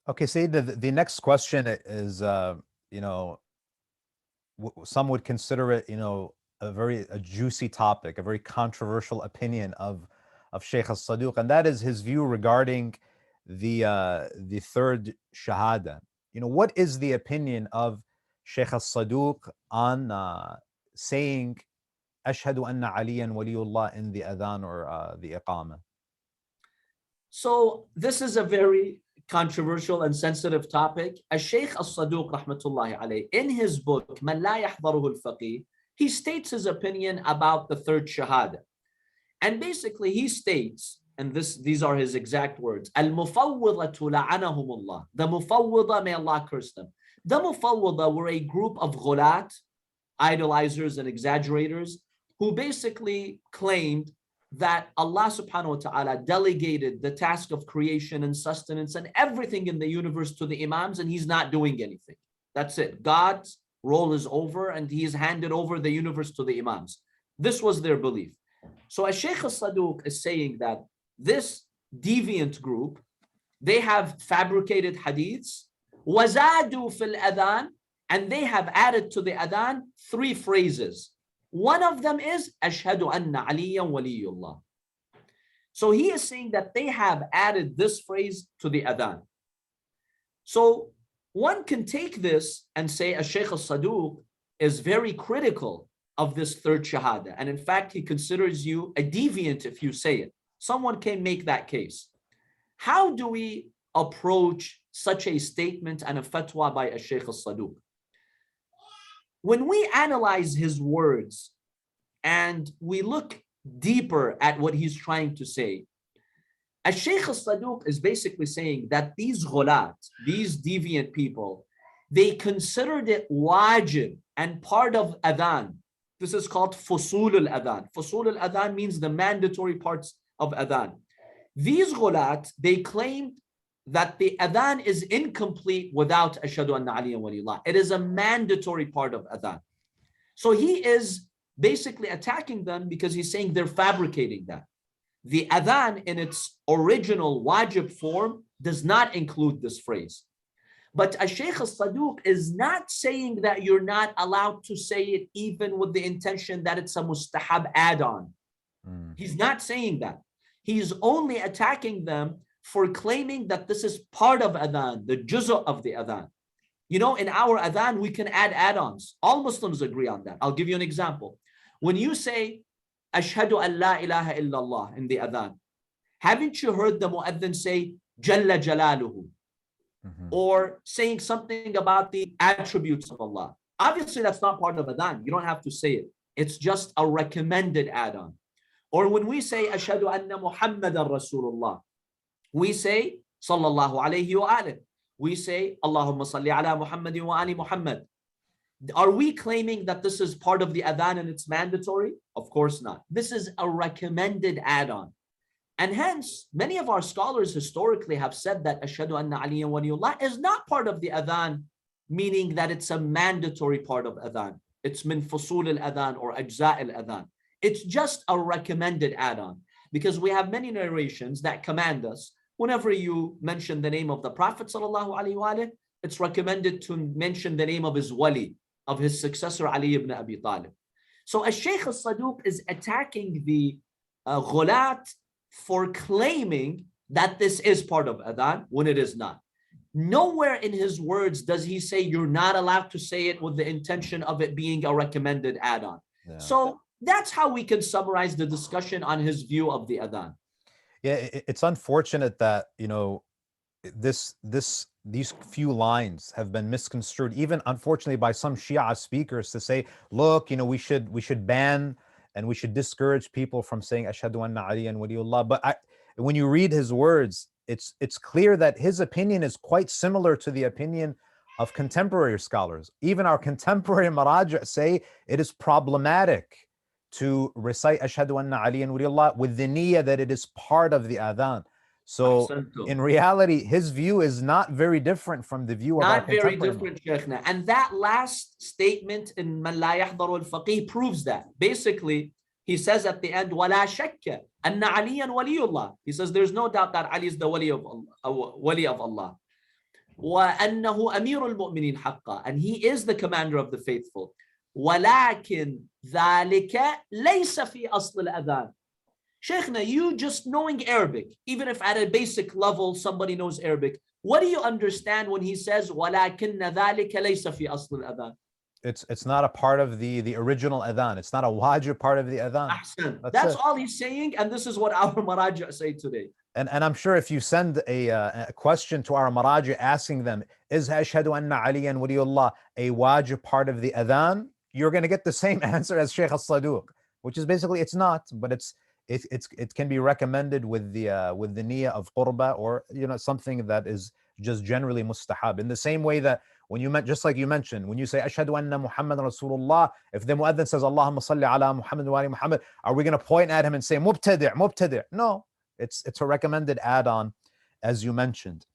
Okay, Sayyid, the next question is, you know, some would consider it, a juicy topic, a very controversial opinion of Shaykh Al-Saduq, and that is his view regarding the third Shahada. What is the opinion of Shaykh Al-Saduq on saying Ashhadu anna Aliyan Waliullah in the Adhan or the Iqamah? So this is a very controversial and sensitive topic. Shaykh Al-Saduq rahmatullahi alayh, in his book, Man La Yahdaruhu Al-Faqih, he states his opinion about the third Shahada. And basically he states, and these are his exact words, Al-Mufawwidatu la'anahumullah. The Mufawwida, may Allah curse them. The Mufawwida were a group of ghulat, idolizers and exaggerators, who basically claimed that Allah subhanahu wa ta'ala delegated the task of creation and sustenance and everything in the universe to the imams, and he's not doing anything. That's it. God's role is over and he's handed over the universe to the imams. This was their belief. So Shaykh Al-Saduq is saying that this deviant group, they have fabricated hadiths, wazadu fil adhan, and they have added to the adhan 3 phrases. One of them is Ashhadu anna Aliyan Waliyullah. So he is saying that they have added this phrase to the adhan. So one can take this and say Shaykh Al-Saduq is very critical of this third Shahada. And in fact, he considers you a deviant if you say it. Someone can make that case. How do we approach such a statement and a fatwa by Shaykh Al-Saduq? When we analyze his words and we look deeper at what he's trying to say, Shaykh Al-Saduq is basically saying that these ghulat, these deviant people, they considered it wajib and part of adhan. This is called fusul al-adhan. Fusul al-adhan means the mandatory parts of adhan. These ghulat, they claimed that the adhan is incomplete without Ashhadu anna Aliyan Waliyullah. It is a mandatory part of adhan. So he is basically attacking them because he's saying they're fabricating that. The adhan in its original wajib form does not include this phrase. But Shaykh Al-Saduq is not saying that you're not allowed to say it even with the intention that it's a mustahab add-on. He's not saying that. He's only attacking them for claiming that this is part of adhan, the juz'u of the adhan. In our adhan, we can add add-ons. All Muslims agree on that. I'll give you an example. When you say, Ashhadu an la ilaha illallah in the adhan, haven't you heard the mu'adhin say, Jalla Jalaluhu? Or saying something about the attributes of Allah. Obviously, that's not part of adhan. You don't have to say it. It's just a recommended add-on. Or when we say, Ashhadu anna Muhammadan Rasulullah, we say, Sallallahu alayhi wa alayhi. We say, Allahumma salli ala Muhammadin wa ali Muhammad. Are we claiming that this is part of the adhan and it's mandatory? Of course not. This is a recommended add-on. And hence, many of our scholars historically have said that Ashhadu anna Aliyan Waliyullah is not part of the adhan, meaning that it's a mandatory part of adhan. It's min fusul al-adhan or ajza' al-adhan. It's just a recommended add-on because we have many narrations that command us. Whenever you mention the name of the Prophet sallallahu alaihi wasallam, it's recommended to mention the name of his wali, of his successor Ali ibn Abi Talib. So Shaykh Al-Saduq is attacking the ghulat for claiming that this is part of adhan when it is not. Nowhere in his words does he say you're not allowed to say it with the intention of it being a recommended add-on. Yeah. So that's how we can summarize the discussion on his view of the adhan. Yeah, it's unfortunate that these few lines have been misconstrued, even unfortunately by some Shia speakers, to say, look, we should ban and we should discourage people from saying Ashhadu anna Aliyan Waliullah. But when you read his words, it's clear that his opinion is quite similar to the opinion of contemporary scholars. Even our contemporary maraja say it is problematic to recite Ashhadu anna Aliyan Waliullah with the niyyah that it is part of the adhan. So in reality, his view is not very different from the view of our contemporary. Not very different, Shaykhna. And that last statement in Man La Yahdaru Al-Faqih proves that. Basically, he says at the end, وَلَا شَكَّ أَنَّ عَلِيًّا وَلِيُّ اللَّهِ. He says there's no doubt that Ali is the wali of Allah. وأنه أمير المؤمنين حقا, and he is the commander of the faithful. ولكن ذلك ليس في أصل الأذان. Shaykhna, you just knowing Arabic, even if at a basic level somebody knows Arabic, what do you understand when he says ولكن ذلك ليس في أصل الأذان? It's not a part of the original adhan. It's not a wajib part of the adhan. Ahsan. That's it. all he's saying, and this is what our maraja say today. And I'm sure if you send a question to our maraji asking them, is ashhadu anna aliyan waliyullah a wajib part of the adhan, you're going to get the same answer as Shaykh Al-Saduq, which is basically it's not, but it can be recommended with the niyyah of qurba, or something that is just generally mustahab. In the same way that when you just like you mentioned, when you say ashhadu anna Muhammad Rasulullah, if the muadhin says Allahumma salli ala Muhammad wa ali Muhammad, are we going to point at him and say mubtadi'? No. It's a recommended add-on, as you mentioned.